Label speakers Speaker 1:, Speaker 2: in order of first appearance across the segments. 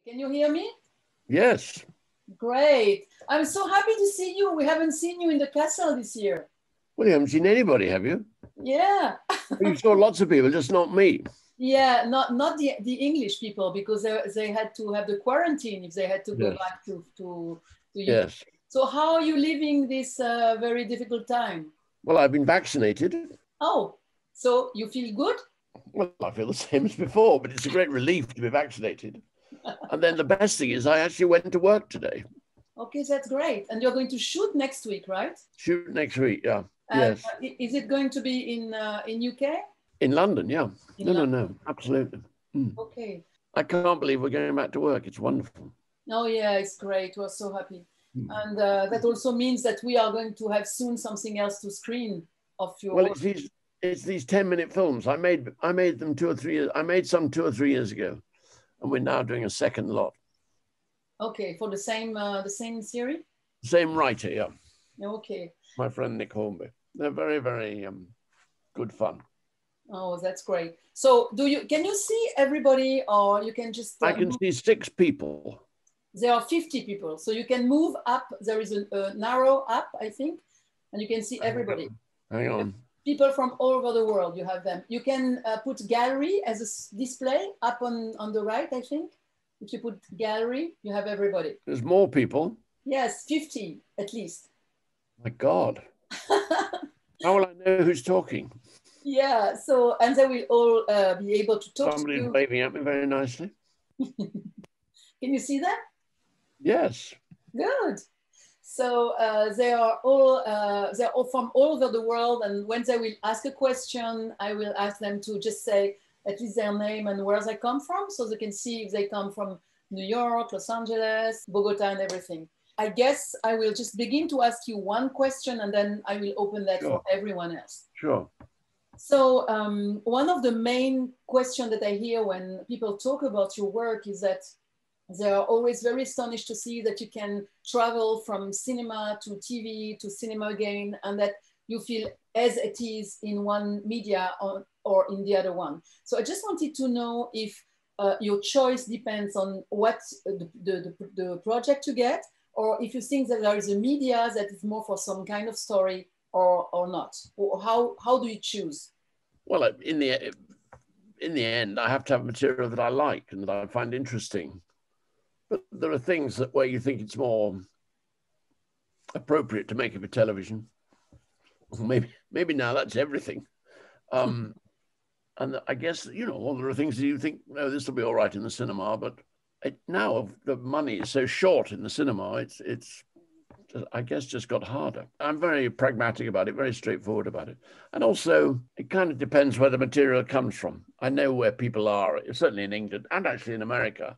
Speaker 1: Can you hear me?
Speaker 2: Yes.
Speaker 1: Great. I'm so happy to see you. We haven't seen you in the castle this year.
Speaker 2: Well, you haven't seen anybody, have you?
Speaker 1: Yeah.
Speaker 2: You saw lots of people, just not me.
Speaker 1: Yeah, not the English people, because they had to have the quarantine if they had to go back to UK.
Speaker 2: Yes.
Speaker 1: So how are you living this very difficult time?
Speaker 2: Well, I've been vaccinated.
Speaker 1: Oh, so you feel good?
Speaker 2: Well, I feel the same as before, but it's a great relief to be vaccinated. And then the best thing is I actually went to work today.
Speaker 1: Okay, that's great. And you're going to shoot next week, right?
Speaker 2: Shoot next week, yeah.
Speaker 1: And,
Speaker 2: yes.
Speaker 1: Is it going to be in UK?
Speaker 2: In London, yeah.
Speaker 1: London.
Speaker 2: No, absolutely.
Speaker 1: Okay.
Speaker 2: I can't believe we're going back to work. It's wonderful.
Speaker 1: Oh, yeah, it's great. We're so happy. And that also means that we are going to have soon something else to screen of your
Speaker 2: work. It's these 10-minute films. I made them 2 or 3 years. I made some 2 or 3 years ago, and we're now doing a second lot.
Speaker 1: Okay, for the same series?
Speaker 2: Same writer, yeah.
Speaker 1: Okay.
Speaker 2: My friend Nick Hornby. They're very, very good fun.
Speaker 1: Oh, that's great. So can you see everybody, or you can just...
Speaker 2: I can see 6 people.
Speaker 1: There are 50 people, so you can move up. There is a narrow up, I think, and you can see everybody.
Speaker 2: Hang on.
Speaker 1: People from all over the world, you have them. You can put gallery as a display up on the right, I think. If you put gallery, you have everybody.
Speaker 2: There's more people.
Speaker 1: Yes, 50 at least.
Speaker 2: My God. How will I know who's talking?
Speaker 1: Yeah, so, and they will all be able to talk
Speaker 2: Somebody's
Speaker 1: to you.
Speaker 2: waving at me very nicely.
Speaker 1: Can you see that?
Speaker 2: Yes.
Speaker 1: Good. So they are all from all over the world, and when they will ask a question, I will ask them to just say at least their name and where they come from, so they can see if they come from New York, Los Angeles, Bogota, and everything. I guess I will just begin to ask you one question, and then I will open that for everyone else.
Speaker 2: Sure.
Speaker 1: So one of the main questions that I hear when people talk about your work is that they are always very astonished to see that you can travel from cinema to TV to cinema again, and that you feel as it is in one media or in the other one. So I just wanted to know if your choice depends on what the project you get, or if you think that there is a media that is more for some kind of story or not. Or how do you choose?
Speaker 2: Well, in the end, I have to have material that I like and that I find interesting. But there are things where you think it's more appropriate to make it for television. Maybe now that's everything. And I guess, there are things that you think, no, this will be all right in the cinema, but now the money is so short in the cinema, it's I guess just got harder. I'm very pragmatic about it, very straightforward about it. And also, it kind of depends where the material comes from. I know where people are, certainly in England and actually in America.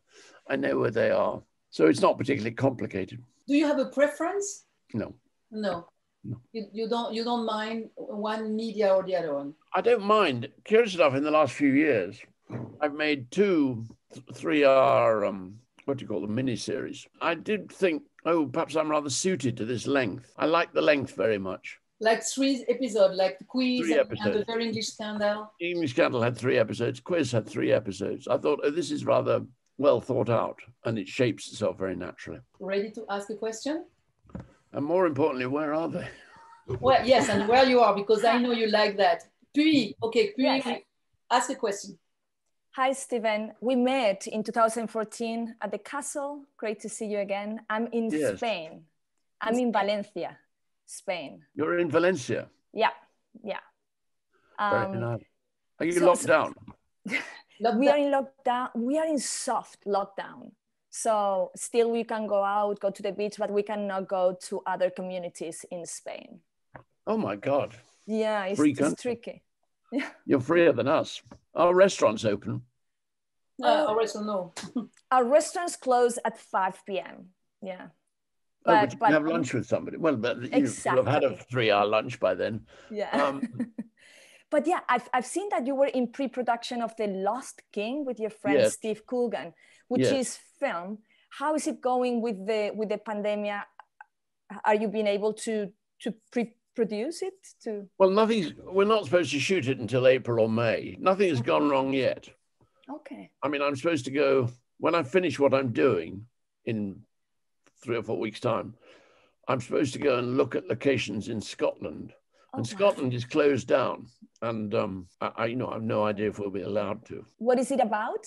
Speaker 2: I know where they are. So it's not particularly complicated.
Speaker 1: Do you have a preference?
Speaker 2: No.
Speaker 1: No. You don't mind one media or the other one? I
Speaker 2: don't mind. Curious enough, in the last few years, I've made 2 3-hour, what do you call them, miniseries. I did think, perhaps I'm rather suited to this length. I like the length very much.
Speaker 1: Like 3 episodes, like the quiz and the Very English Scandal?
Speaker 2: The English Scandal had 3 episodes. Quiz had 3 episodes. I thought, this is rather well thought out, and it shapes itself very naturally.
Speaker 1: Ready to ask a question?
Speaker 2: And more importantly, where are they?
Speaker 1: Well, yes, and where you are, because I know you like that. Puis, okay, puis, yes. Ask a question.
Speaker 3: Hi, Stephen. We met in 2014 at the castle. Great to see you again. I'm in Spain. I'm in Valencia, Spain.
Speaker 2: You're in Valencia?
Speaker 3: Yeah.
Speaker 2: Very nice. Are you locked down?
Speaker 3: We are in lockdown. We are in soft lockdown. So still we can go out, go to the beach, but we cannot go to other communities in Spain.
Speaker 2: Oh my God.
Speaker 3: Yeah, it's tricky. Yeah.
Speaker 2: You're freer than us. Our restaurant's open.
Speaker 1: Our restaurant, no.
Speaker 3: Our restaurants close at 5 p.m. Yeah.
Speaker 2: But you have lunch with somebody. Well, but
Speaker 3: exactly.
Speaker 2: You'll have had a 3-hour lunch by then.
Speaker 3: Yeah. But yeah, I've seen that you were in pre-production of The Lost King with your friend Steve Coogan, which is film. How is it going with the pandemic? Are you being able to pre-produce it?
Speaker 2: Well, we're not supposed to shoot it until April or May. Nothing has gone wrong yet.
Speaker 3: Okay.
Speaker 2: I mean, I'm supposed to go when I finish what I'm doing in 3 or 4 weeks' time, I'm supposed to go and look at locations in Scotland. And Scotland is closed down. And I have no idea if we'll be allowed to.
Speaker 3: What is it about?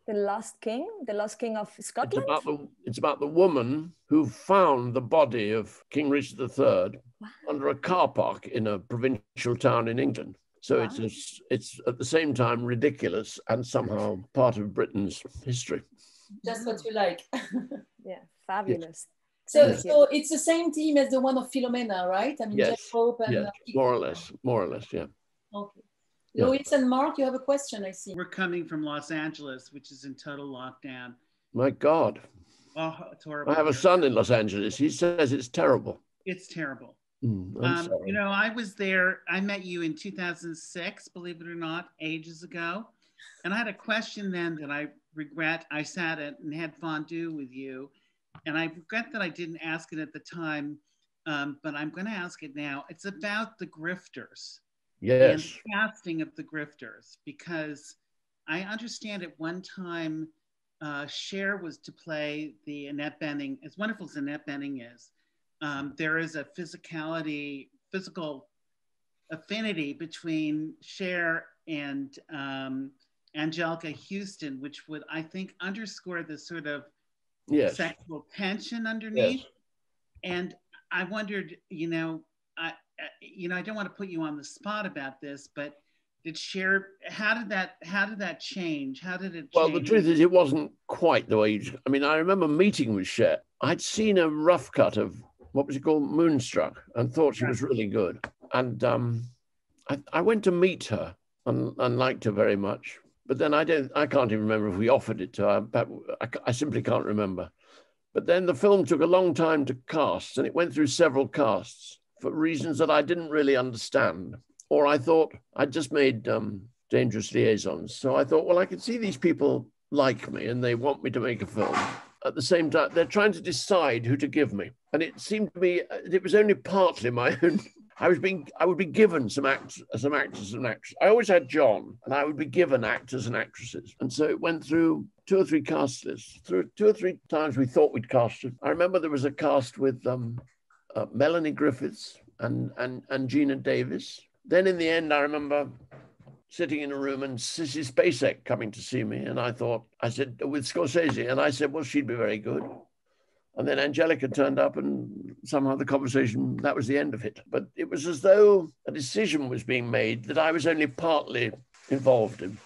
Speaker 3: The Lost King of Scotland?
Speaker 2: It's about the woman who found the body of King Richard III under a car park in a provincial town in England. So it's at the same time ridiculous and somehow part of Britain's history.
Speaker 1: Just what you like.
Speaker 3: Yeah, fabulous.
Speaker 1: So it's the same team as the one of Philomena, right? I mean,
Speaker 2: yes.
Speaker 1: Jeff Pope and
Speaker 2: yes. More or less, yeah.
Speaker 1: Okay. Yeah. Louis and Mark, you have a question, I see.
Speaker 4: We're coming from Los Angeles, which is in total lockdown.
Speaker 2: My God.
Speaker 4: Oh, it's horrible.
Speaker 2: I have a son in Los Angeles. He says it's terrible.
Speaker 4: It's terrible.
Speaker 2: I'm sorry.
Speaker 4: You know, I was there. I met you in 2006, believe it or not, ages ago. And I had a question then that I regret. I sat and had fondue with you. And I regret that I didn't ask it at the time, but I'm going to ask it now. It's about the grifters.
Speaker 2: Yes.
Speaker 4: And the casting of the grifters, because I understand at one time Cher was to play the Annette Bening. As wonderful as Annette Bening is, there is a physical affinity between Cher and Angelica Houston, which would, I think, underscore the sort of sexual tension underneath.
Speaker 2: Yes.
Speaker 4: And I wondered, I don't want to put you on the spot about this, but how did that change? How did it change?
Speaker 2: Well, the truth is it wasn't quite the way I remember meeting with Cher. I'd seen a rough cut of, what was it called, Moonstruck, and thought she was really good. And I went to meet her and liked her very much. But then I can't even remember if we offered it to her, but I simply can't remember. But then the film took a long time to cast, and it went through several casts for reasons that I didn't really understand. Or I thought I'd just made Dangerous Liaisons. So I thought, well, I can see these people like me and they want me to make a film. At the same time, they're trying to decide who to give me. And it seemed to me, it was only partly my own. I would be given some actors and actresses. I always had John, and I would be given actors and actresses. And so it went through 2 or 3 cast lists. Through 2 or 3 times we thought we'd cast it. I remember there was a cast with Melanie Griffiths and Gina Davis. Then in the end, I remember sitting in a room and Sissy Spacek coming to see me. And I said, with Scorsese, and I said, well, she'd be very good. And then Angelica turned up and somehow the conversation, that was the end of it. But it was as though a decision was being made that I was only partly involved in.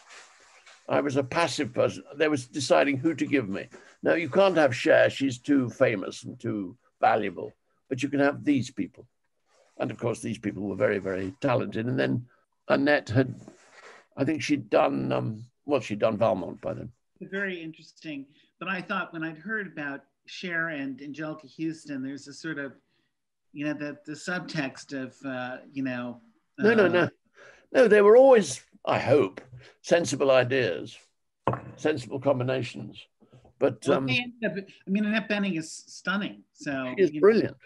Speaker 2: I was a passive person. They was deciding who to give me. Now, you can't have Cher. She's too famous and too valuable. But you can have these people. And of course, these people were very, very talented. And then Annette I think she'd done, she'd done Valmont by then.
Speaker 4: Very interesting. But I thought when I'd heard about Cher and Angelica Houston, there's a sort of, the subtext of,
Speaker 2: No, they were always, I hope, sensible ideas, sensible combinations. But
Speaker 4: Annette Bening is stunning. So
Speaker 2: she is brilliant.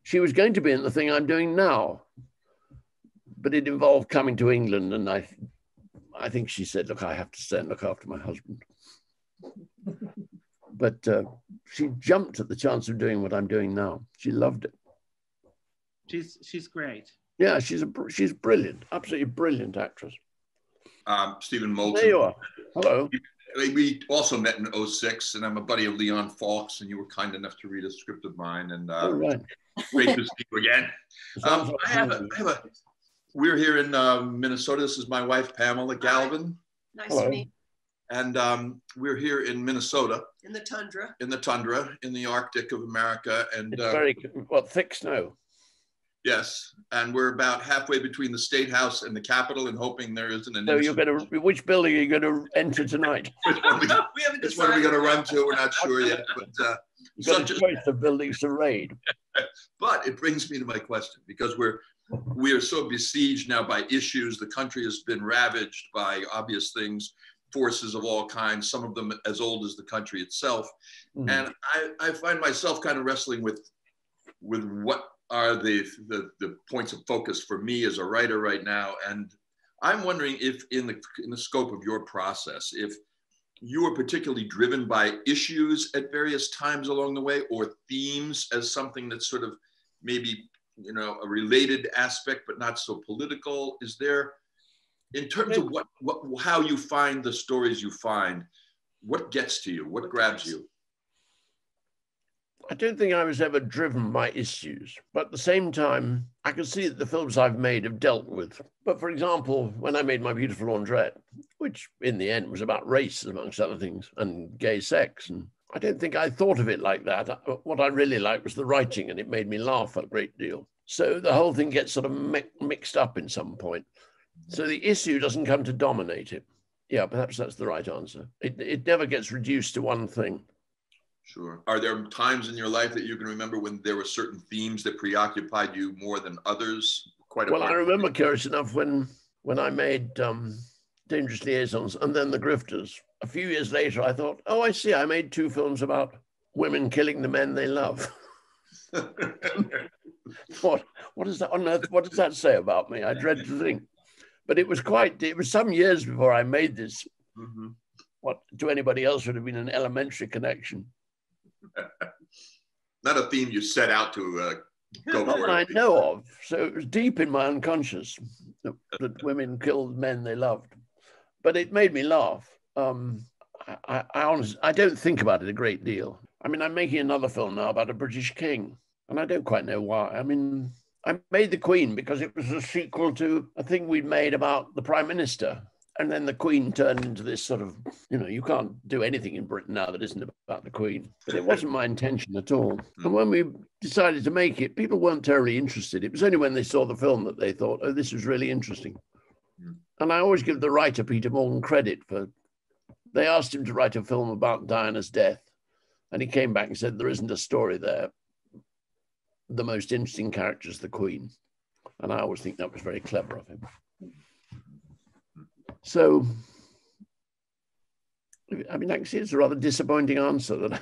Speaker 2: She was going to be in the thing I'm doing now, but it involved coming to England, and I think she said, look, I have to stay and look after my husband. But she jumped at the chance of doing what I'm doing now. She loved it.
Speaker 4: She's great.
Speaker 2: Yeah, she's brilliant, absolutely brilliant actress.
Speaker 5: Stephen Moulton.
Speaker 2: There you are. Hello.
Speaker 5: We also met in 2006, and I'm a buddy of Leon Fawkes, and you were kind enough to read a script of mine, and
Speaker 2: right.
Speaker 5: Great to see you again. We're here in Minnesota. This is my wife, Pamela Galvin.
Speaker 6: Nice to meet you.
Speaker 5: And we're here in Minnesota.
Speaker 6: In the tundra.
Speaker 5: In the tundra, in the Arctic of America. And
Speaker 2: it's very, thick snow.
Speaker 5: Yes, and we're about halfway between the State House and the Capitol, and hoping there isn't an.
Speaker 2: So you're going to, which building are you going to enter tonight?
Speaker 5: Which one are we going to run to? We're not sure yet, but
Speaker 2: you've got a choice of buildings to raid.
Speaker 5: But it brings me to my question, because we are so besieged now by issues. The country has been ravaged by obvious things, forces of all kinds, some of them as old as the country itself. Mm-hmm. And I find myself kind of wrestling with what are the points of focus for me as a writer right now. And I'm wondering if in the scope of your process, if you were particularly driven by issues at various times along the way, or themes as something that's sort of maybe, you know, a related aspect, but not so political? Is there, in terms of how you find the stories you find, what gets to you? What grabs you?
Speaker 2: I don't think I was ever driven by issues, but at the same time, I can see that the films I've made have dealt with. But for example, when I made My Beautiful Laundrette, which in the end was about race, amongst other things, and gay sex, and I don't think I thought of it like that. What I really liked was the writing, and it made me laugh a great deal. So the whole thing gets sort of mixed up in some point. So the issue doesn't come to dominate it. Yeah, perhaps that's the right answer. It never gets reduced to one thing.
Speaker 5: Sure. Are there times in your life that you can remember when there were certain themes that preoccupied you more than others? Well,
Speaker 2: I remember, curious enough, when I made Dangerous Liaisons and then The Grifters. A few years later, I thought, oh, I see, I made 2 films about women killing the men they love. What is that on earth? What does that say about me? I dread to think. But it was some years before I made this. Mm-hmm. What to anybody else would have been an elementary connection.
Speaker 5: Not a theme you set out to go for.
Speaker 2: Not I know of. So it was deep in my unconscious that women killed men they loved. But it made me laugh. I honestly, I don't think about it a great deal. I mean, I'm making another film now about a British king, and I don't quite know why. I mean, I made The Queen because it was a sequel to a thing we'd made about the Prime Minister. And then the Queen turned into this sort of, you know, you can't do anything in Britain now that isn't about the Queen. But it wasn't my intention at all. And when we decided to make it, people weren't terribly interested. It was only when they saw the film that they thought, oh, this was really interesting. And I always give the writer, Peter Morgan, credit for, they asked him to write a film about Diana's death. And he came back and said, there isn't a story there. The most interesting character is the Queen. And I always think that was very clever of him. So, I mean, I can see it's a rather disappointing answer that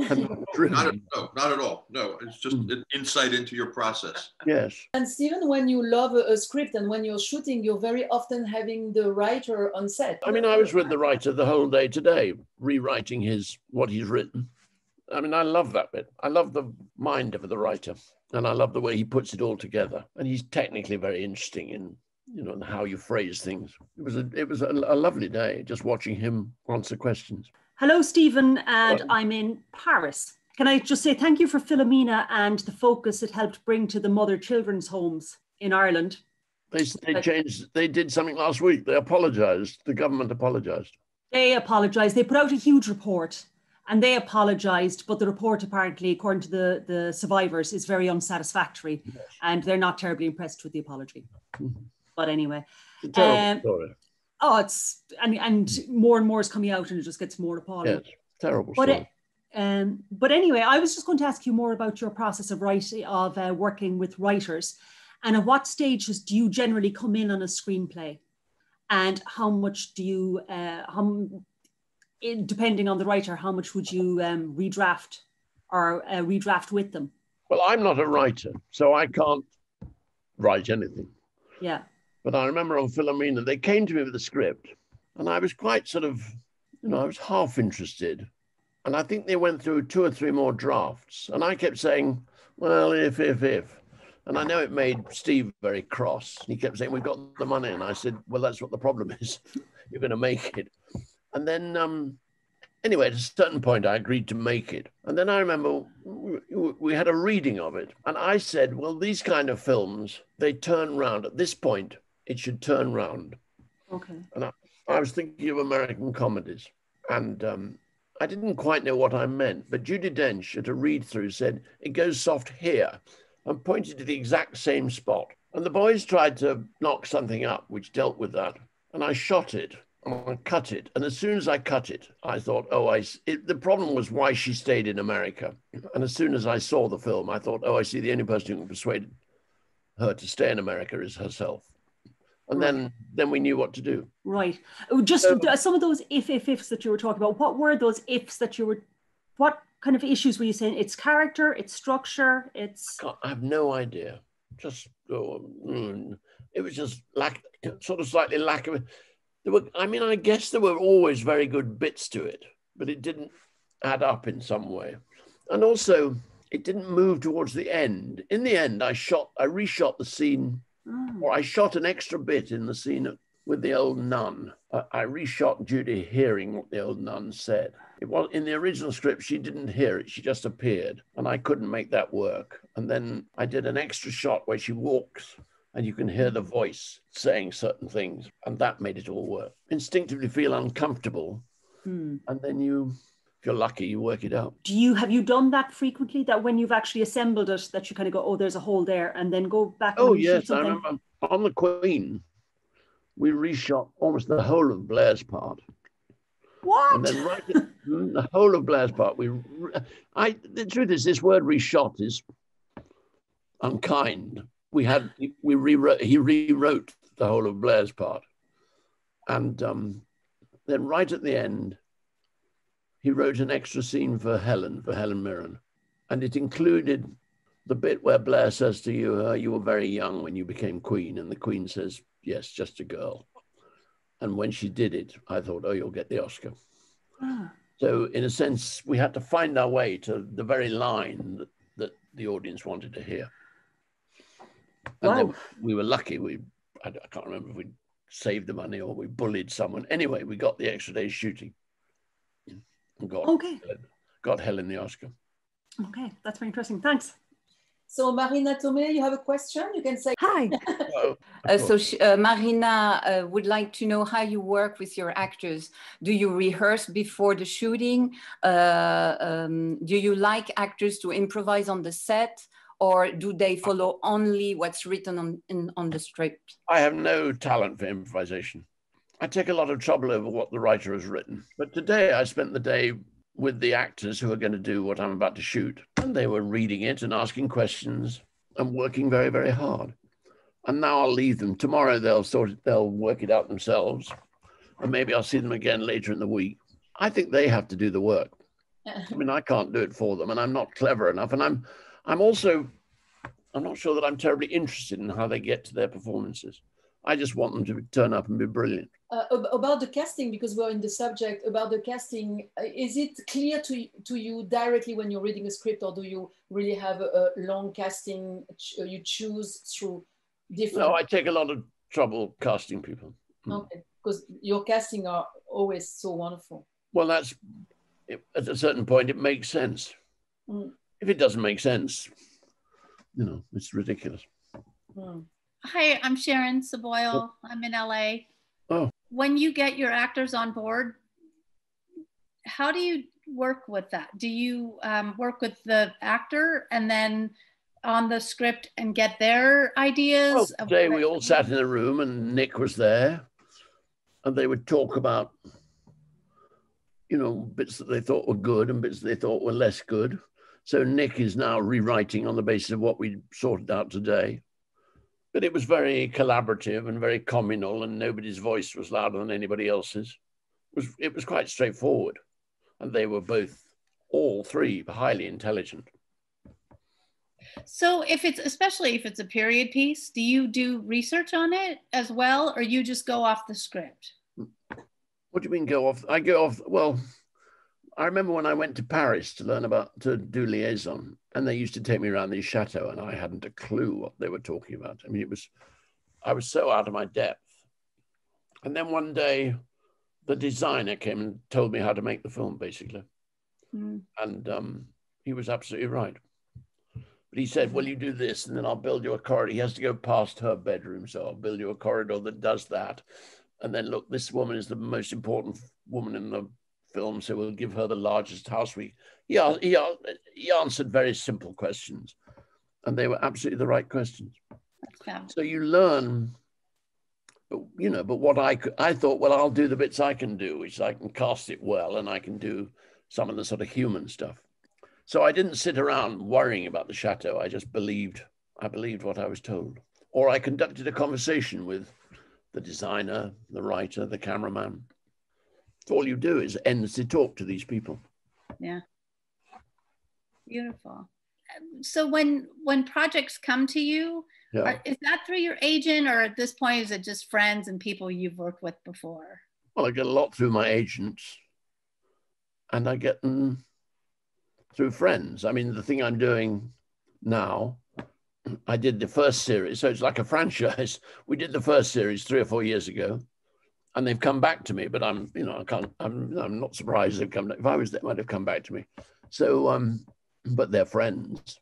Speaker 2: I'm not driven.
Speaker 5: Not at all. No, it's just an insight into your process.
Speaker 2: Yes.
Speaker 1: And Stephen, when you love a script and when you're shooting, you're very often having the writer on set.
Speaker 2: I mean, I was with the writer the whole day today, rewriting what he's written. I mean, I love that bit. I love the mind of the writer, and I love the way he puts it all together. And he's technically very interesting in, you know, how you phrase things. It was a lovely day just watching him answer questions.
Speaker 6: Hello, Stephen, and I'm in Paris. Can I just say thank you for Philomena and the focus it helped bring to the mother children's homes in Ireland.
Speaker 2: They did something last week. They apologized. The government apologized.
Speaker 6: They apologized. They put out a huge report and they apologized, but the report apparently, according to the survivors, is very unsatisfactory. Yes. And they're not terribly impressed with the apology. Mm-hmm. But anyway,
Speaker 2: it's a terrible story.
Speaker 6: Oh, it's and more and more is coming out, and it just gets more appalling.
Speaker 2: Yes, terrible story.
Speaker 6: But anyway, I was just going to ask you more about your process of working with writers, and at what stages do you generally come in on a screenplay, and how much do you, depending on the writer, how much would you redraft or redraft with them?
Speaker 2: Well, I'm not a writer, so I can't write anything.
Speaker 6: Yeah.
Speaker 2: But I remember on Philomena, they came to me with a script and I was quite sort of, you know, I was half interested. And I think they went through 2 or 3 more drafts. And I kept saying, well, if. And I know it made Steve very cross. He kept saying, we've got the money. And I said, well, that's what the problem is. You're going to make it. And then, anyway, at a certain point, I agreed to make it. And then I remember we had a reading of it. And I said, well, these kind of films, they turn round. At this point, it should turn round.
Speaker 6: Okay.
Speaker 2: And I was thinking of American comedies. And I didn't quite know what I meant. But Judi Dench, at a read-through, said, it goes soft here, and pointed to the exact same spot. And the boys tried to knock something up, which dealt with that. And I shot it. I cut it. And as soon as I cut it, I thought, the problem was why she stayed in America. And as soon as I saw the film, I thought, I see, the only person who can persuade her to stay in America is herself. And then we knew what to do.
Speaker 6: Right. Just some of those ifs that you were talking about, what were those ifs that what kind of issues were you saying? It's character, it's structure, it's...
Speaker 2: I have no idea. Just, it was just slightly lack of... I guess there were always very good bits to it, but it didn't add up in some way. And also, it didn't move towards the end. In the end, I reshot the scene, or I shot an extra bit in the scene with the old nun. I reshot Judy hearing what the old nun said. It was in the original script, she didn't hear it, she just appeared, and I couldn't make that work. And then I did an extra shot where she walks and you can hear the voice saying certain things, and that made it all work. Instinctively feel uncomfortable, and then if you're lucky, you work it out.
Speaker 6: Have you done that frequently, that when you've actually assembled it, that you kind of go, oh, there's a hole there, and then go back and reshoot something?
Speaker 2: I remember on the Queen, we reshot almost the whole of Blair's part.
Speaker 6: What?
Speaker 2: And then the whole of Blair's part, the truth is, this word reshot is unkind. He rewrote the whole of Blair's part. And then right at the end, he wrote an extra scene for Helen Mirren. And it included the bit where Blair says to you, you were very young when you became Queen. And the Queen says, yes, just a girl. And when she did it, I thought, oh, you'll get the Oscar. So in a sense, we had to find our way to the very line that the audience wanted to hear. And then we were lucky. I can't remember if we saved the money or we bullied someone. Anyway, we got the extra day's shooting. And got Helen the Oscar.
Speaker 6: Okay, that's very interesting. Thanks.
Speaker 1: So Marina Tomé, you have a question? You can say.
Speaker 7: Hi. Marina would like to know how you work with your actors. Do you rehearse before the shooting? Do you like actors to improvise on the set? Or do they follow only what's written on the script?
Speaker 2: I have no talent for improvisation. I take a lot of trouble over what the writer has written. But today I spent the day with the actors who are going to do what I'm about to shoot. And they were reading it and asking questions and working very, very hard. And now I'll leave them. Tomorrow they'll work it out themselves. And maybe I'll see them again later in the week. I think they have to do the work. I mean, I can't do it for them, and I'm not clever enough. And I'm not sure that I'm terribly interested in how they get to their performances. I just want them to turn up and be brilliant.
Speaker 1: About the casting, because we're in the subject, about the casting, is it clear to you directly when you're reading a script, or do you really have a long casting you choose through different?
Speaker 2: No, I take a lot of trouble casting people.
Speaker 1: Okay, because your casting are always so wonderful.
Speaker 2: Well, at a certain point, it makes sense. If it doesn't make sense, it's ridiculous.
Speaker 8: Hi, I'm Sharon Saboyle. I'm in LA.
Speaker 2: Oh.
Speaker 8: When you get your actors on board, how do you work with that? Do you work with the actor and then on the script and get their ideas?
Speaker 2: Well, today we all sat in a room and Nick was there, and they would talk about, bits that they thought were good and bits that they thought were less good. So Nick is now rewriting on the basis of what we sorted out today. But it was very collaborative and very communal, and nobody's voice was louder than anybody else's. It was quite straightforward. And they were all three, highly intelligent.
Speaker 8: So especially if it's a period piece, do you do research on it as well, or you just go off the script?
Speaker 2: What do you mean go off? I go off, well, I remember when I went to Paris to do liaison, and they used to take me around the chateau, and I hadn't a clue what they were talking about. I mean, I was so out of my depth. And then one day, the designer came and told me how to make the film, basically. And he was absolutely right. But he said, well, you do this, and then I'll build you a corridor. He has to go past her bedroom, so I'll build you a corridor that does that. And then, look, this woman is the most important woman in the film, so we'll give her the largest house. He answered very simple questions, and they were absolutely the right questions. So you learn, but what I thought, well, I'll do the bits I can do, which I can cast it well, and I can do some of the sort of human stuff. So I didn't sit around worrying about the chateau. I just believed what I was told. Or I conducted a conversation with the designer, the writer, the cameraman. All you do is endlessly talk to these people.
Speaker 8: Yeah. Beautiful. so when projects come to you, is that through your agent, or at this point is it just friends and people you've worked with before?
Speaker 2: Well, I get a lot through my agents, and I get them through friends. I mean, the thing I'm doing now, I did the first series, so it's like a franchise. We did the first series 3 or 4 years ago, and they've come back to me. But I'm not surprised they've come. If I was there, they might have come back to me. So, but they're friends,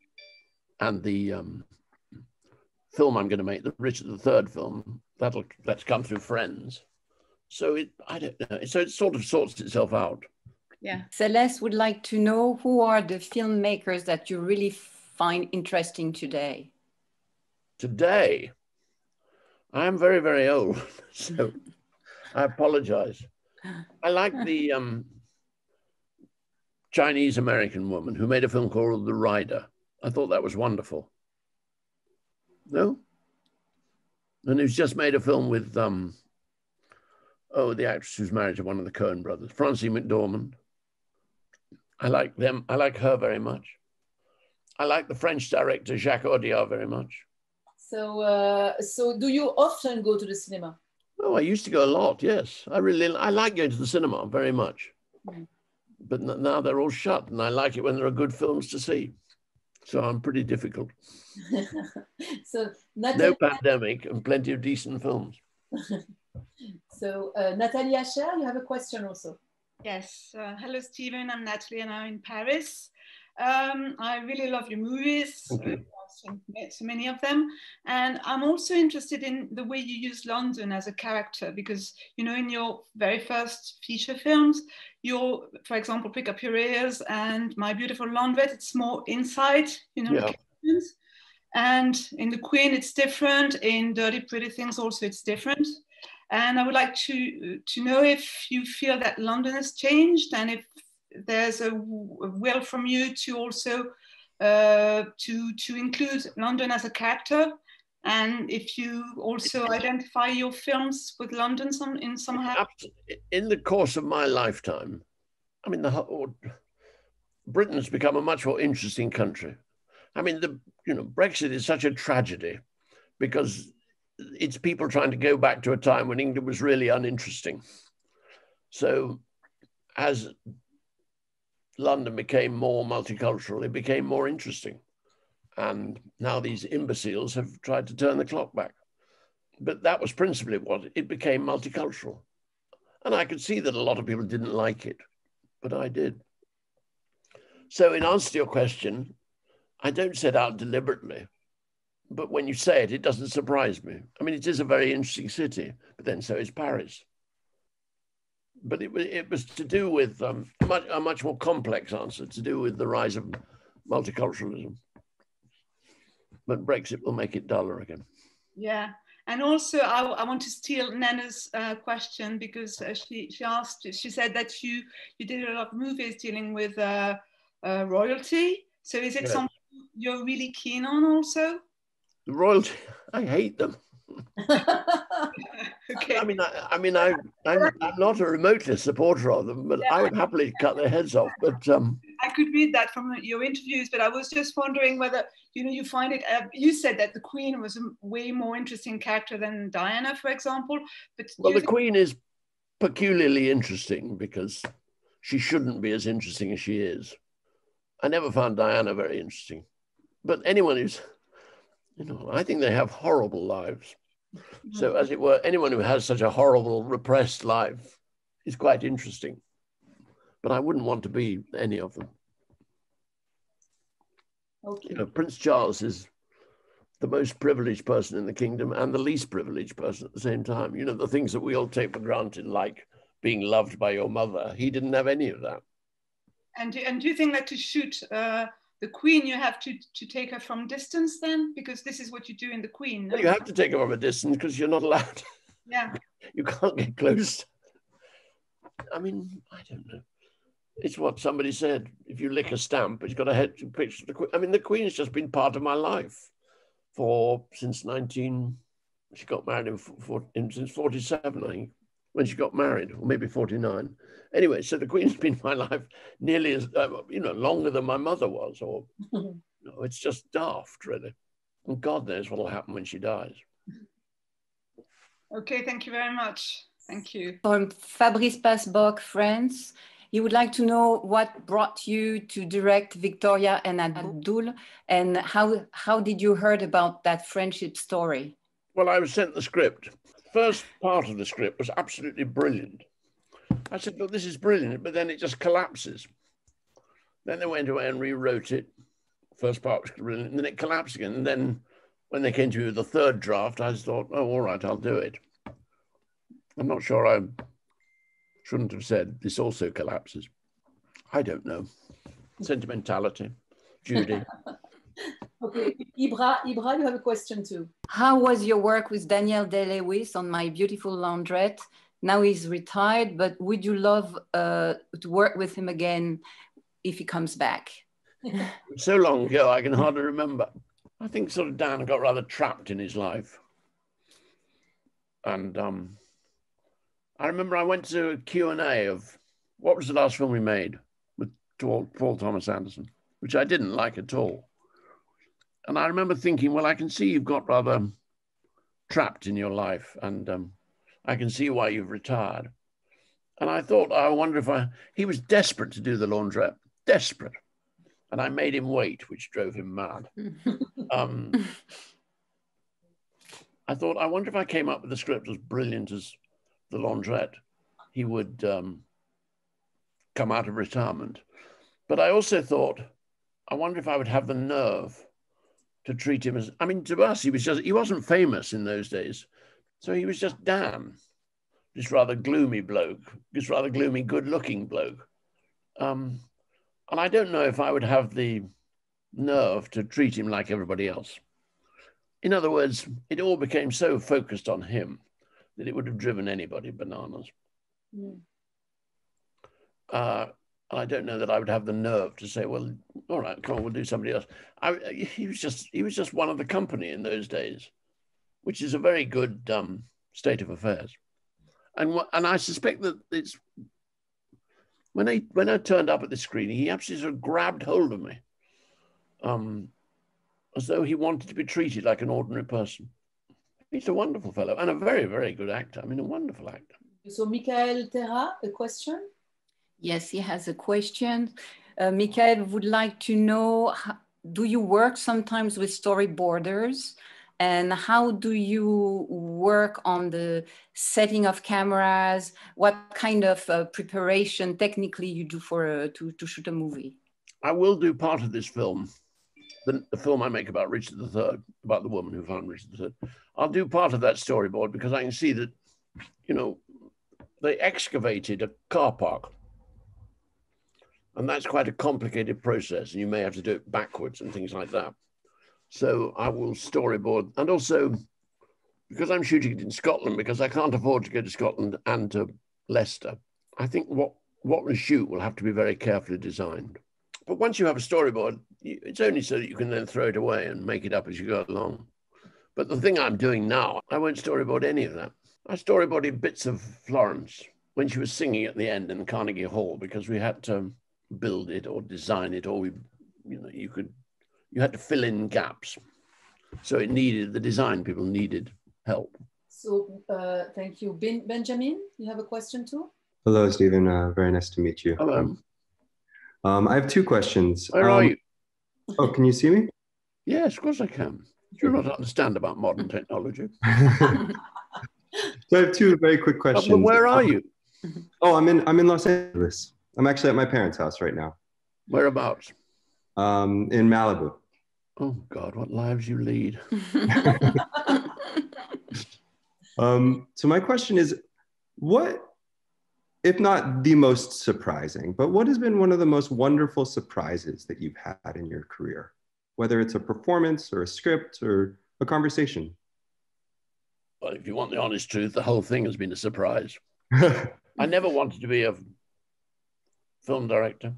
Speaker 2: and the film I'm going to make, the Richard III film, that's come through friends. So I don't know. So it sort of sorts itself out.
Speaker 7: Yeah. Celeste would like to know, who are the filmmakers that you really find interesting today?
Speaker 2: Today, I am very, very old, so I apologize. I like the Chinese-American woman who made a film called The Rider. I thought that was wonderful. No? And who's just made a film with, the actress who's married to one of the Coen brothers, Francie McDormand. I like them. I like her very much. I like the French director Jacques Audiard very much.
Speaker 1: So, so do you often go to the cinema?
Speaker 2: Oh, I used to go a lot, yes. I like going to the cinema very much. Mm. But now they're all shut, and I like it when there are good films to see. So I'm pretty difficult.
Speaker 1: So
Speaker 2: no pandemic and plenty of decent films.
Speaker 1: So Nathalie Asher, you have a question also.
Speaker 9: Yes. Hello, Stephen. I'm Natalie, and I'm in Paris. I really love your movies. I've seen so many of them. And I'm also interested in the way you use London as a character, because, you know, in your very first feature films, you'll, for example, Pick Up Your Ears and My Beautiful Laundrette, it's more inside, you know, locations. And in The Queen, it's different. In Dirty Pretty Things also, it's different. And I would like to know if you feel that London has changed, and if there's a will from you to also to include London as a character, and if you also identify your films with London somehow.
Speaker 2: In the course of my lifetime, I mean, Britain's become a much more interesting country. I mean, Brexit is such a tragedy because it's people trying to go back to a time when England was really uninteresting. So as London became more multicultural, it became more interesting. And now these imbeciles have tried to turn the clock back. But that was principally what it became, multicultural. And I could see that a lot of people didn't like it, but I did. So in answer to your question, I don't set out deliberately, but when you say it, it doesn't surprise me. I mean, it is a very interesting city, but then so is Paris. But it was to do with a much more complex answer, to do with the rise of multiculturalism. But Brexit will make it duller again.
Speaker 9: Yeah, and also I want to steal Nana's question, because she said that you did a lot of movies dealing with royalty. So is it something you're really keen on also?
Speaker 2: The royalty, I hate them.
Speaker 9: Okay.
Speaker 2: I'm not a remotely supporter of them, but I would happily cut their heads off. But
Speaker 9: I could read that from your interviews, but I was just wondering whether you find it. You said that the Queen was a way more interesting character than Diana, for example. But
Speaker 2: the Queen is peculiarly interesting because she shouldn't be as interesting as she is. I never found Diana very interesting, but anyone who's, I think they have horrible lives. So as it were, anyone who has such a horrible, repressed life is quite interesting. But I wouldn't want to be any of them. Okay. Prince Charles is the most privileged person in the kingdom and the least privileged person at the same time. The things that we all take for granted, like being loved by your mother, he didn't have any of that.
Speaker 9: And do you think that to shoot the Queen, you have to take her from distance then? Because this is what you do in the Queen. No?
Speaker 2: Well, you have to take her from a distance because you're not allowed.
Speaker 9: Yeah.
Speaker 2: You can't get close. I mean, I don't know. It's what somebody said. If you lick a stamp, it's got a head to picture the Queen. I mean, the Queen's just been part of my life since she got married since 47, I think, when she got married, or maybe 49. Anyway, so the Queen's been in my life nearly as, longer than my mother was, or No, it's just daft, really. And God knows what will happen when she dies.
Speaker 9: Okay, thank you very much. Thank you.
Speaker 7: From Fabrice Passeboc, France, he would like to know what brought you to direct Victoria and Abdul, and how did you heard about that friendship story?
Speaker 2: Well, I was sent the script. First part of the script was absolutely brilliant. I said, look, this is brilliant, but then it just collapses. Then they went away and rewrote it. First part was brilliant, and then it collapsed again. And then when they came to the third draft, I just thought, oh, all right, I'll do it. I'm not sure I shouldn't have said this also collapses. I don't know. Sentimentality. Judy.
Speaker 1: Okay, Ibra, you have a question too.
Speaker 7: How was your work with Daniel Day-Lewis on My Beautiful Laundrette? Now he's retired, but would you love to work with him again if he comes back?
Speaker 2: So long ago, I can hardly remember. I think sort of Dan got rather trapped in his life. And I remember I went to a Q&A of what was the last film we made with Paul Thomas Anderson, which I didn't like at all. And I remember thinking, well, I can see you've got rather trapped in your life, and I can see why you've retired. And I thought, I wonder if he was desperate to do The Laundrette, desperate. And I made him wait, which drove him mad. I thought, I wonder if I came up with a script as brilliant as The Laundrette, he would come out of retirement. But I also thought, I wonder if I would have the nerve to treat him as, I mean, to us, he wasn't famous in those days. So he was just Dan, this rather gloomy bloke, this rather gloomy, good-looking bloke. And I don't know if I would have the nerve to treat him like everybody else. In other words, it all became so focused on him that it would have driven anybody bananas. Mm. I don't know that I would have the nerve to say, well, all right, come on, we'll do somebody else. He was just one of the company in those days, which is a very good state of affairs. And I suspect that it's, when I turned up at the screening, he absolutely sort of grabbed hold of me, as though he wanted to be treated like an ordinary person. He's a wonderful fellow and a very, very good actor. I mean, a wonderful actor.
Speaker 1: So Michael Terra, a question?
Speaker 7: Yes, he has a question. Michael would like to know, do you work sometimes with storyboarders? And how do you work on the setting of cameras? What kind of preparation technically you do for to shoot a movie?
Speaker 2: I will do part of this film, the film I make about Richard III, about the woman who found Richard III. I'll do part of that storyboard because I can see that, you know, they excavated a car park. And that's quite a complicated process, and you may have to do it backwards and things like that. So I will storyboard. And also, because I'm shooting it in Scotland, because I can't afford to go to Scotland and to Leicester, I think what we shoot will have to be very carefully designed. But once you have a storyboard, it's only so that you can then throw it away and make it up as you go along. But the thing I'm doing now, I won't storyboard any of that. I storyboarded bits of Florence when she was singing at the end in Carnegie Hall, because we had to build it or design it, or you had to fill in gaps. So it needed, the design people needed help.
Speaker 1: So thank you. Benjamin, you have a question too?
Speaker 10: Hello, Stephen. Very nice to meet you.
Speaker 2: Hello.
Speaker 10: I have two questions.
Speaker 2: Where are you?
Speaker 10: Oh, can you see me?
Speaker 2: Yes, of course I can. Do you not understand about modern technology?
Speaker 10: So I have two very quick questions.
Speaker 2: But where are you?
Speaker 10: Oh, I'm in Los Angeles. I'm actually at my parents' house right now.
Speaker 2: Whereabouts?
Speaker 10: In Malibu.
Speaker 2: Oh God, what lives you lead.
Speaker 10: So my question is, what, if not the most surprising, but what has been one of the most wonderful surprises that you've had in your career? Whether it's a performance or a script or a conversation.
Speaker 2: Well, if you want the honest truth, the whole thing has been a surprise. I never wanted to be a film director.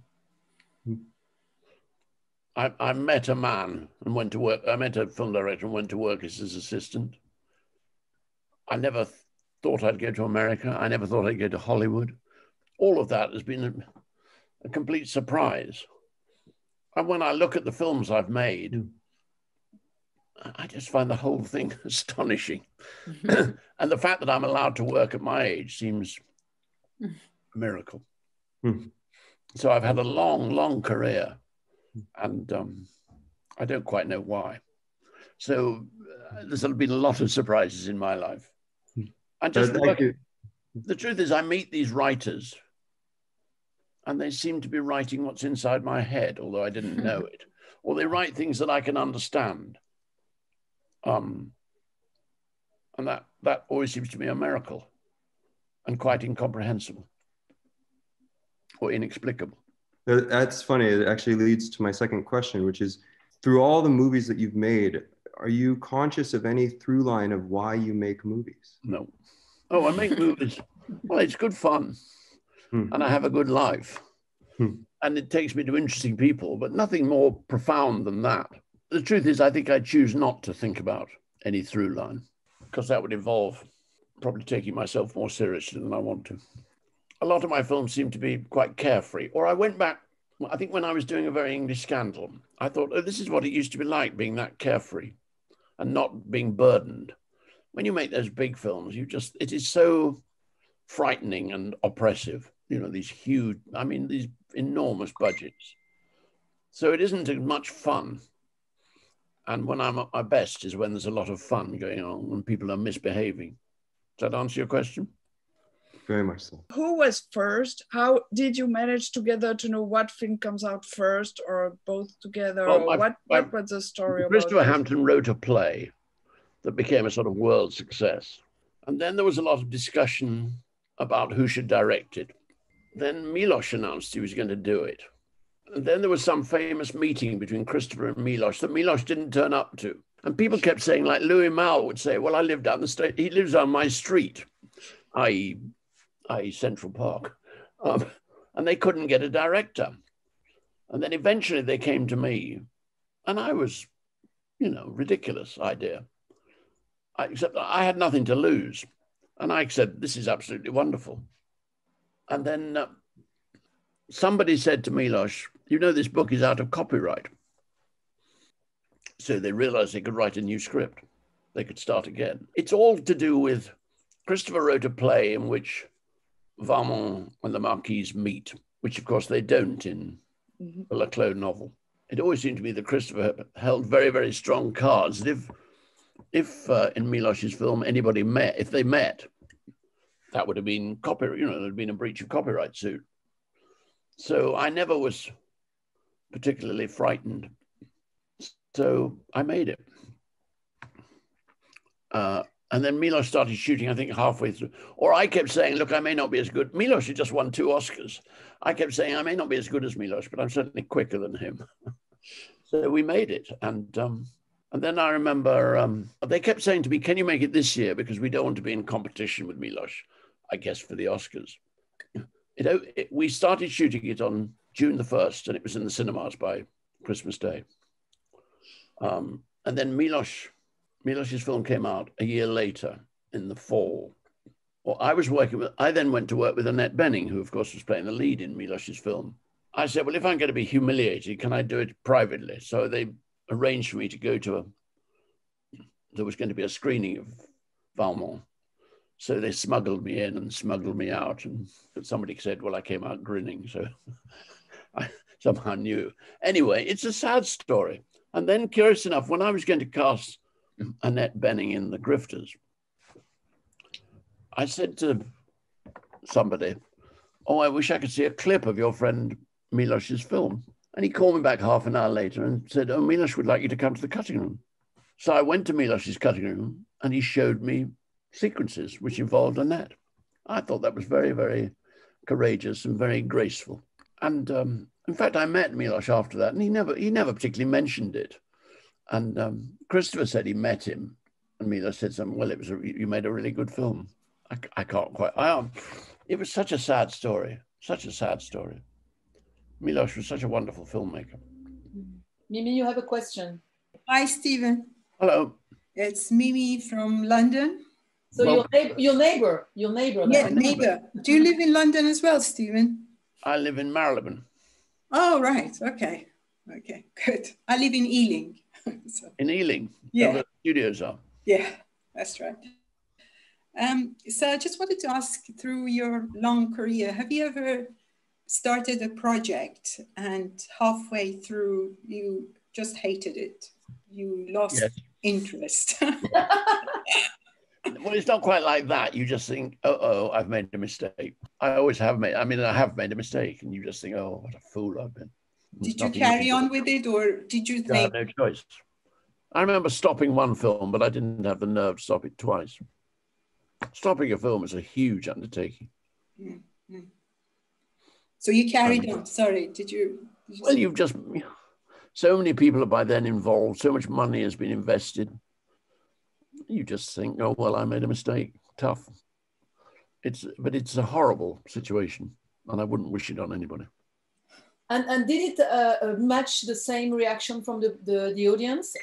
Speaker 2: I met a man and went to work. I met a film director and went to work as his assistant. I never thought I'd go to America. I never thought I'd go to Hollywood. All of that has been a complete surprise. And when I look at the films I've made, I just find the whole thing astonishing. And the fact that I'm allowed to work at my age seems a miracle. So I've had a long, long career, and I don't quite know why. So there's been a lot of surprises in my life. I just the truth is, I meet these writers, and they seem to be writing what's inside my head, although I didn't know it. Or they write things that I can understand. And that always seems to be a miracle and quite incomprehensible or inexplicable.
Speaker 10: That's funny. It actually leads to my second question, which is, through all the movies that you've made, are you conscious of any through line of why you make movies?
Speaker 2: No. Oh, I make movies. Well, it's good fun. And I have a good life. And it takes me to interesting people, but nothing more profound than that. The truth is, I think I choose not to think about any through line, because that would involve probably taking myself more seriously than I want to. A lot of my films seem to be quite carefree. Or I went back, I think when I was doing A Very English Scandal, I thought, oh, this is what it used to be like, being that carefree and not being burdened. When you make those big films, it is so frightening and oppressive, you know, these huge, I mean, these enormous budgets. So it isn't as much fun. And when I'm at my best is when there's a lot of fun going on, when people are misbehaving. Does that answer your question?
Speaker 10: Very much so.
Speaker 11: Who was first? How did you manage together to know what film comes out first, or both together?
Speaker 2: Well,
Speaker 11: or what was the story about?
Speaker 2: Christopher Hampton wrote a play that became a sort of world success. And then there was a lot of discussion about who should direct it. Then Milos announced he was going to do it. And then there was some famous meeting between Christopher and Milos that Milos didn't turn up to. And people kept saying, like Louis Malle would say, well, I live down the street. He lives on my street, i.e. Central Park. And they couldn't get a director. And then eventually they came to me, and I was, you know, ridiculous idea. Except I had nothing to lose. And I said, this is absolutely wonderful. And then somebody said to Milos, you know, this book is out of copyright. So they realized they could write a new script. They could start again. It's all to do with, Christopher wrote a play in which Valmont and the Marquise meet, which of course they don't in the Leclos novel. It always seemed to me that Christopher held very, very strong cards. That if in Milos's film anybody met, if they met, that would have been copyright, you know, there would have been a breach of copyright suit. So I never was particularly frightened. So I made it. And then Milos started shooting, I think, halfway through. Or I kept saying, look, I may not be as good. Milos had just won 2 Oscars. I kept saying, I may not be as good as Milos, but I'm certainly quicker than him. So we made it. And then I remember they kept saying to me, can you make it this year? Because we don't want to be in competition with Milos, I guess, for the Oscars. We started shooting it on June the 1st, and it was in the cinemas by Christmas Day. And then Milos's film came out a year later in the fall. Well, I then went to work with Annette Bening, who of course was playing the lead in Milos's film. I said, well, if I'm going to be humiliated, can I do it privately? So they arranged for me to go to there was going to be a screening of Valmont. So they smuggled me in and smuggled me out. And somebody said, well, I came out grinning. So I somehow knew. Anyway, it's a sad story. And then, curious enough, when I was going to cast Annette Bening in The Grifters, I said to somebody, oh, I wish I could see a clip of your friend Milos's film. And he called me back half an hour later and said, oh, Milos would like you to come to the cutting room. So I went to Milos's cutting room and he showed me sequences which involved Annette. I thought that was very, very courageous and very graceful. And in fact, I met Milos after that, and he never particularly mentioned it. And Christopher said he met him, and Milos said something, well, you made a really good film. I can't quite, it was such a sad story, such a sad story. Milos was such a wonderful filmmaker.
Speaker 1: Mimi, you have a question.
Speaker 12: Hi, Stephen.
Speaker 2: Hello.
Speaker 12: It's Mimi from London.
Speaker 1: So your neighbor.
Speaker 12: Yeah, neighbor. Do you live in London as well, Stephen?
Speaker 2: I live in Marylebone.
Speaker 12: Oh, right. Okay. Okay, good. I live in Ealing. So,
Speaker 2: In Ealing?
Speaker 12: Yeah.
Speaker 2: Where the studios are?
Speaker 12: Yeah, that's right. So I just wanted to ask, through your long career, have you ever started a project and halfway through you just hated it? You lost interest?
Speaker 2: Well, it's not quite like that. You just think, oh, I've made a mistake. I always have made, I mean, I have made a mistake, and you just think, oh, what a fool I've been.
Speaker 12: Did you carry on with it, or did you think?
Speaker 2: I have no choice. I remember stopping one film, but I didn't have the nerve to stop it twice. Stopping a film is a huge undertaking.
Speaker 12: Mm-hmm. So you carried on. Sorry, did you?
Speaker 2: Well, you've just, so many people are by then involved. So much money has been invested. You just think, oh, well, I made a mistake. Tough. But it's a horrible situation, and I wouldn't wish it on anybody.
Speaker 1: And did it match the same reaction from the audience,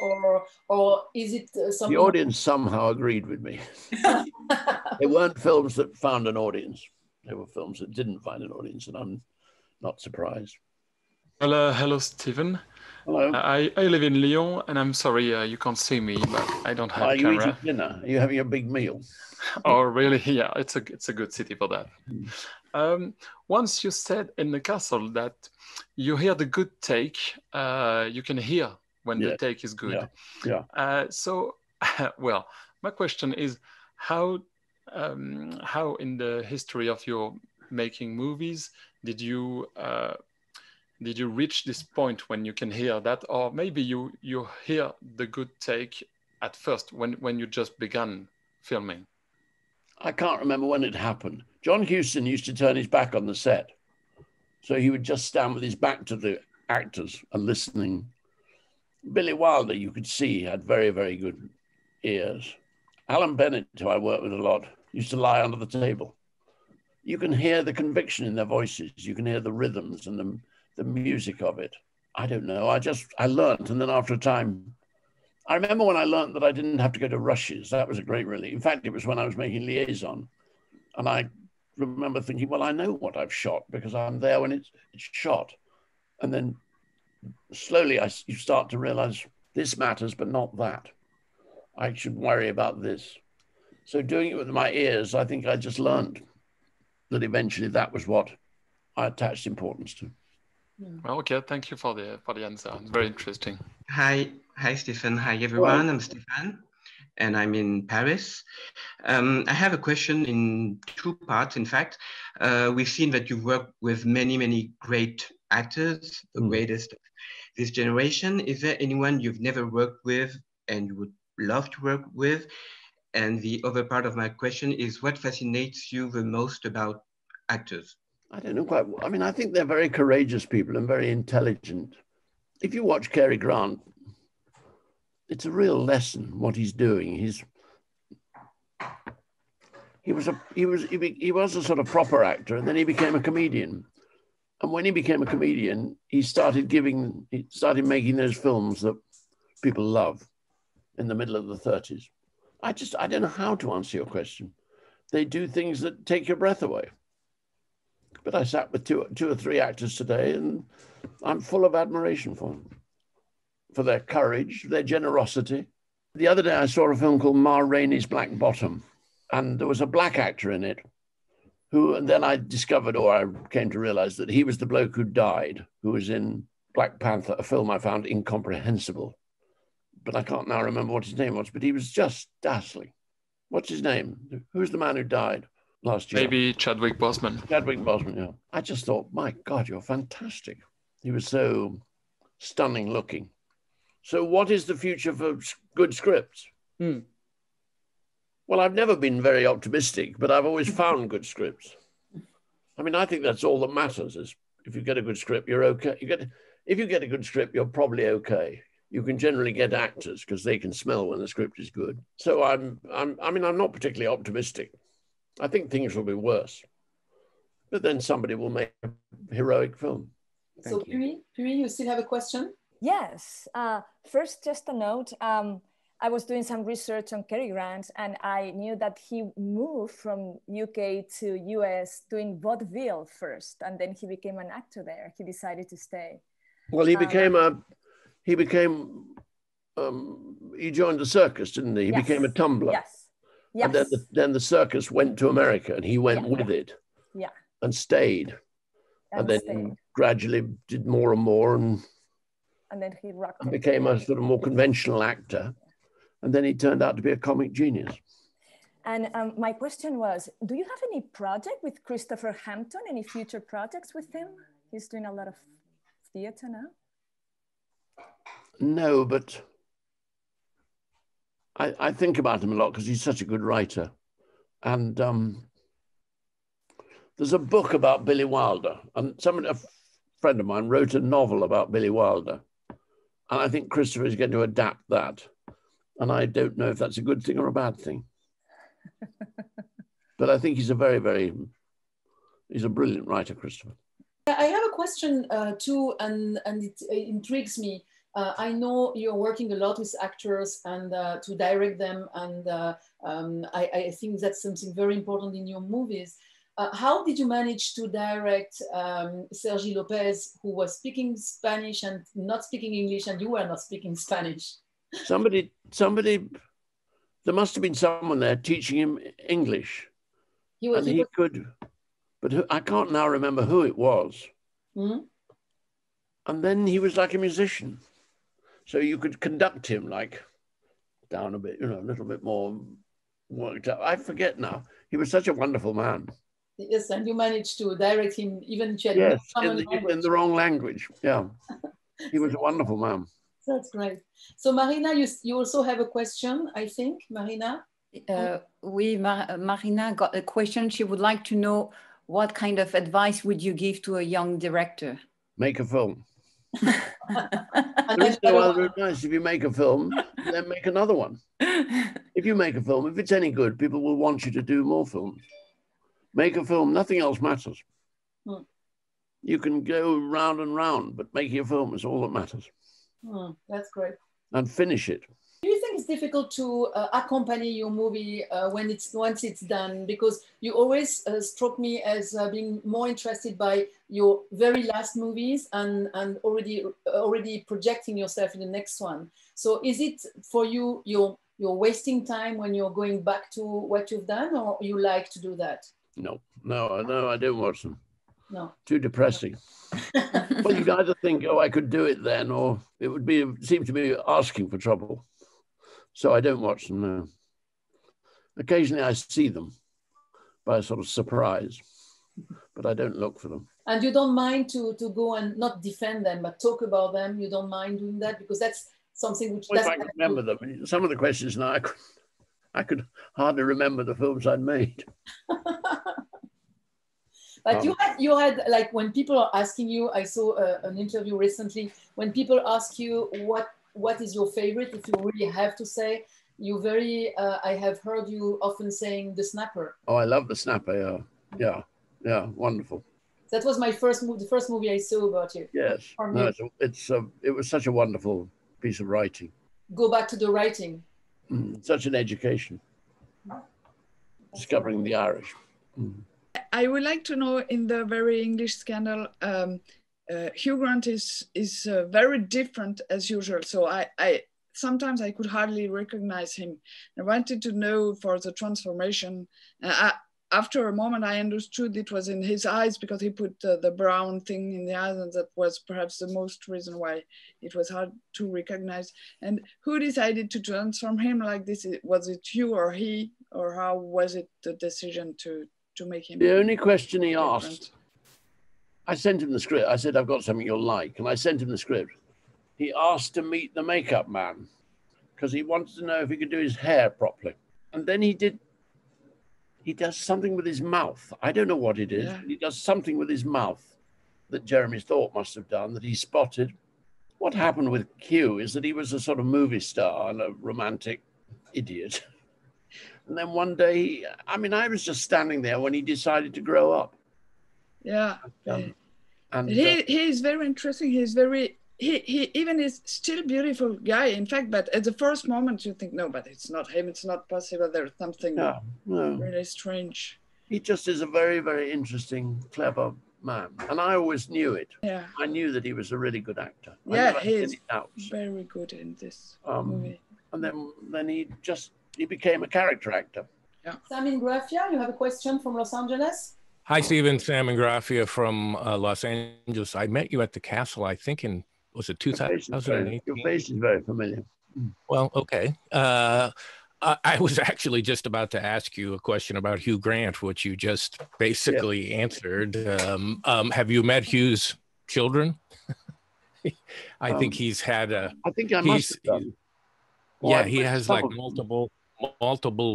Speaker 1: or is it something?
Speaker 2: The audience somehow agreed with me. They weren't films that found an audience. They were films that didn't find an audience, and I'm not surprised.
Speaker 13: Hello, Stephen.
Speaker 2: Hello.
Speaker 13: I live in Lyon, and I'm sorry you can't see me, but I don't have a camera.
Speaker 2: Are you eating dinner? Are you having a big meal?
Speaker 13: Oh, really? Yeah, it's a good city for that. Once you said in the castle that you hear the good take, you can hear when the take is good.
Speaker 2: Yeah.
Speaker 13: So, well, my question is how in the history of your making movies did you reach this point when you can hear that, or maybe you hear the good take at first when you just began filming?
Speaker 2: I can't remember when it happened. John Huston used to turn his back on the set. So he would just stand with his back to the actors and listening. Billy Wilder, you could see, had very, very good ears. Alan Bennett, who I worked with a lot, used to lie under the table. You can hear the conviction in their voices. You can hear the rhythms and the music of it. I don't know. I learned. And then after a time, I remember when I learned that I didn't have to go to rushes. That was a great relief. In fact, it was when I was making Liaison. And I remember thinking, well, I know what I've shot because I'm there when it's shot. And then slowly you start to realize this matters, but not that. I should worry about this. So doing it with my ears, I think I just learned that eventually that was what I attached importance to.
Speaker 13: Well, okay, thank you for the answer. It's very interesting.
Speaker 14: Hi, Stephen. Hi, everyone. I'm Stephen, and I'm in Paris. I have a question in two parts, in fact. We've seen that you've worked with many, many great actors, the greatest of this generation. Is there anyone you've never worked with and you would love to work with? And the other part of my question is, what fascinates you the most about actors?
Speaker 2: I don't know quite. I mean, I think they're very courageous people and very intelligent. If you watch Cary Grant, it's a real lesson what he's doing. He was a sort of proper actor, and then he became a comedian. And when he became a comedian, he started making those films that people love in the middle of the 30s. I don't know how to answer your question. They do things that take your breath away. But I sat with two or three actors today, and I'm full of admiration for them, for their courage, their generosity. The other day I saw a film called Ma Rainey's Black Bottom, and there was a black actor in it and then I discovered, or I came to realize, that he was the bloke who died, who was in Black Panther, a film I found incomprehensible. But I can't now remember what his name was, but he was just dazzling. What's his name? Who's the man who died last year?
Speaker 13: Maybe Chadwick Boseman.
Speaker 2: Chadwick Boseman, yeah. I just thought, my God, you're fantastic. He was so stunning looking. So what is the future for good scripts? Well, I've never been very optimistic, but I've always found good scripts. I mean, I think that's all that matters is if you get a good script, you're okay. If you get a good script, you're probably okay. You can generally get actors because they can smell when the script is good. So I'm not particularly optimistic. I think things will be worse. But then somebody will make a heroic film.
Speaker 1: So Piri, you still have a question?
Speaker 3: Yes. First, just a note. I was doing some research on Cary Grant, and I knew that he moved from UK to US doing vaudeville first, and then he became an actor there. He decided to stay.
Speaker 2: Well, he joined the circus, didn't he? He became a tumbler.
Speaker 3: Yes. Yes.
Speaker 2: And then the circus went to America, and he went with it.
Speaker 3: Yeah.
Speaker 2: And stayed. And then gradually did more and more, and
Speaker 3: then he rocked
Speaker 2: and became a sort of more conventional actor. And then he turned out to be a comic genius.
Speaker 3: And my question was, do you have any project with Christopher Hampton? Any future projects with him? He's doing a lot of theater now.
Speaker 2: No, but I think about him a lot because he's such a good writer. And there's a book about Billy Wilder, and a friend of mine wrote a novel about Billy Wilder. And I think Christopher is going to adapt that. And I don't know if that's a good thing or a bad thing. But I think he's a he's a brilliant writer, Christopher.
Speaker 1: I have a question too, and it intrigues me. I know you're working a lot with actors and to direct them, and I think that's something very important in your movies. How did you manage to direct Sergi Lopez, who was speaking Spanish and not speaking English, and you were not speaking Spanish?
Speaker 2: Somebody, there must have been someone there teaching him English. He could, but I can't now remember who it was.
Speaker 1: Mm-hmm.
Speaker 2: And then he was like a musician. So you could conduct him like down a bit, a little bit more worked up. I forget now. He was such a wonderful man.
Speaker 1: Yes, and you managed to direct him even if you had
Speaker 2: in the wrong language. Yeah, he was a wonderful man.
Speaker 1: That's great. So Marina, you also have a question, I think, Marina?
Speaker 7: Marina got a question. She would like to know what kind of advice would you give to a young director?
Speaker 2: Make a film. There is no other advice. If you make a film, then make another one. If you make a film, if it's any good, people will want you to do more films. Make a film, nothing else matters. You can go round and round, but making a film is all that matters.
Speaker 1: That's great.
Speaker 2: And finish it.
Speaker 1: Do you think it's difficult to accompany your movie once it's done? Because you always struck me as being more interested by your very last movies and already projecting yourself in the next one. So is it for you, you're wasting time when you're going back to what you've done, or you like to do that?
Speaker 2: No, I don't watch them.
Speaker 1: No.
Speaker 2: Too depressing. Well, you either think, oh, I could do it then, or it would seem to be asking for trouble. So I don't watch them, no. Occasionally I see them by a sort of surprise, but I don't look for them.
Speaker 1: And you don't mind to go and not defend them, but talk about them? You don't mind doing that? Because that's something which...
Speaker 2: Well, if I can remember them. Some of the questions now, I could hardly remember the films I'd made.
Speaker 1: But you had like, when people are asking you, I saw an interview recently, when people ask you what is your favorite, if you really have to say, I have heard you often saying The Snapper.
Speaker 2: Oh, I love The Snapper, yeah, wonderful.
Speaker 1: That was the first movie I saw about you.
Speaker 2: Yes, no, it was such a wonderful piece of writing.
Speaker 1: Go back to the writing.
Speaker 2: Such an education. Discovering the Irish.
Speaker 11: I would like to know, in the Very English Scandal, Hugh Grant is very different as usual. So I sometimes I could hardly recognize him. I wanted to know for the transformation. After a moment, I understood it was in his eyes, because he put the brown thing in the eyes, and that was perhaps the most reason why it was hard to recognize. And who decided to transform him like this? Was it you or he, or how was it the decision to make him?
Speaker 2: The only question he asked, I sent him the script. I said, I've got something you'll like. And I sent him the script. He asked to meet the makeup man because he wanted to know if he could do his hair properly. And then he does something with his mouth. I don't know what it is. Yeah. He does something with his mouth that Jeremy Thorpe must have done, that he spotted. What happened with Hugh is that he was a sort of movie star and a romantic idiot. And then one day, I was just standing there when he decided to grow up.
Speaker 11: Yeah. And he is very interesting. He even is still a beautiful guy, in fact, but at the first moment you think, no, but it's not him. It's not possible. There's something really strange.
Speaker 2: He just is a very, very interesting, clever man, and I always knew it.
Speaker 11: Yeah.
Speaker 2: I knew that he was a really good actor.
Speaker 11: Yeah, he is very good in this movie.
Speaker 2: And then he became a character actor.
Speaker 11: Yeah.
Speaker 1: Sam Ingrafia, you have a question from Los Angeles?
Speaker 15: Hi, Stephen. Sam Ingrafia from Los Angeles. I met you at the castle, I think was it 2018?
Speaker 2: Your face is very familiar.
Speaker 15: Well, okay. I was actually just about to ask you a question about Hugh Grant, which you just basically answered. Have you met Hugh's children? I think he's had a...
Speaker 2: I think I must have done.
Speaker 15: Yeah, he has like multiple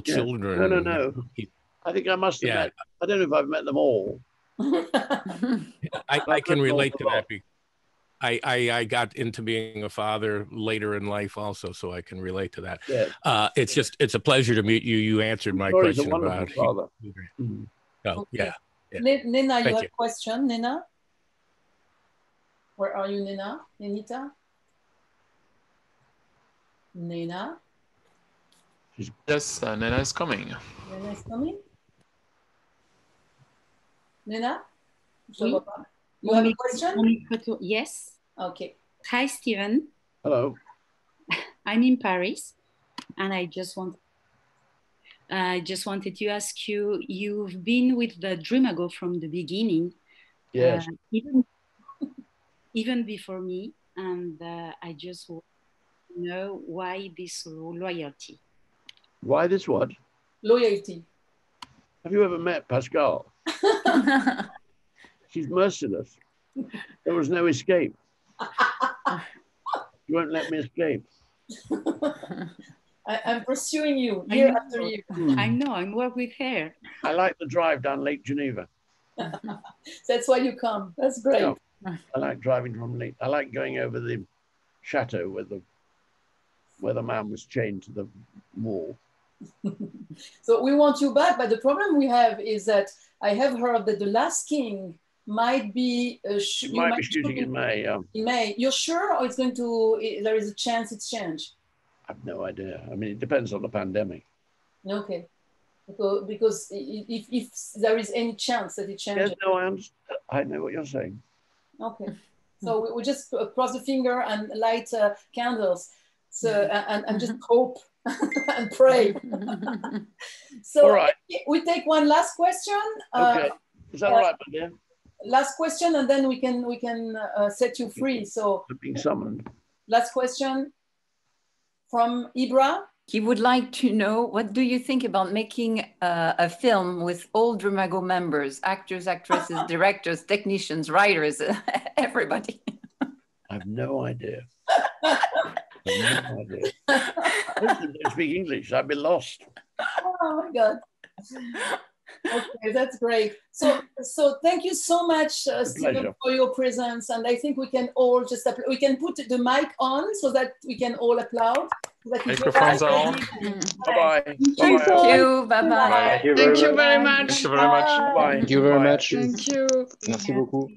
Speaker 15: children.
Speaker 2: No. I think I must have met. I don't know if I've met them all.
Speaker 15: I can relate to that. I got into being a father later in life also, so I can relate to that.
Speaker 2: Yeah.
Speaker 15: It's a pleasure to meet you. You answered my question about
Speaker 2: father.
Speaker 15: Oh,
Speaker 1: okay.
Speaker 15: Yeah.
Speaker 1: Nina, you have a question, Nina? Where are you, Nina? Nenita? Nina?
Speaker 13: Yes, Nina is coming.
Speaker 1: Nina is coming? Nina?
Speaker 16: Oui.
Speaker 1: You have a question?
Speaker 16: Yes.
Speaker 1: Okay.
Speaker 16: Hi, Stephen.
Speaker 2: Hello.
Speaker 16: I'm in Paris, and I just wanted to ask you, you've been with the DreamAgo from the beginning.
Speaker 2: Yes.
Speaker 16: Even before me, and I just want to know why this loyalty.
Speaker 2: Why this what?
Speaker 1: Loyalty.
Speaker 2: Have you ever met Pascal? She's merciless. There was no escape. You won't let me escape.
Speaker 1: I'm pursuing you year after year.
Speaker 16: I know, I'm work with her.
Speaker 2: I like the drive down Lake Geneva.
Speaker 1: That's why you come. That's great.
Speaker 2: Yeah. I like driving from Lake. I like going over the chateau where the man was chained to the wall.
Speaker 1: So we want you back, but the problem we have is that I have heard that The Last King might be
Speaker 2: shooting in May.
Speaker 1: In May, you're sure, or it's going to? There is a chance it's changed.
Speaker 2: I have no idea. I mean, it depends on the pandemic.
Speaker 1: Okay, because if there is any chance that it changes.
Speaker 2: Yes, no, I understand. I know what you're saying.
Speaker 1: Okay, so we just cross the finger and light candles, so and just hope and pray. So
Speaker 2: all right.
Speaker 1: We take one last question.
Speaker 2: Okay, is that all right, my dear?
Speaker 1: Last question, and then we can set you free. So
Speaker 2: I'm being summoned.
Speaker 1: Last question from Ibra.
Speaker 7: He would like to know, what do you think about making a film with all DreamAgo members, actors, actresses, directors, technicians, writers, everybody?
Speaker 2: I have no idea. I don't speak English. I'd be lost.
Speaker 1: Oh my God. Okay, that's great. So thank you so much, Stephen, for your presence. And I think we can all just we can put the mic on so that we can all applaud.
Speaker 13: Microphones are on.
Speaker 2: Bye-bye.
Speaker 7: Thank you. Bye-bye.
Speaker 11: Thank you very much.
Speaker 13: Thank you very much.
Speaker 2: Bye.
Speaker 17: Thank you very much.
Speaker 11: Thank you.
Speaker 17: Merci beaucoup.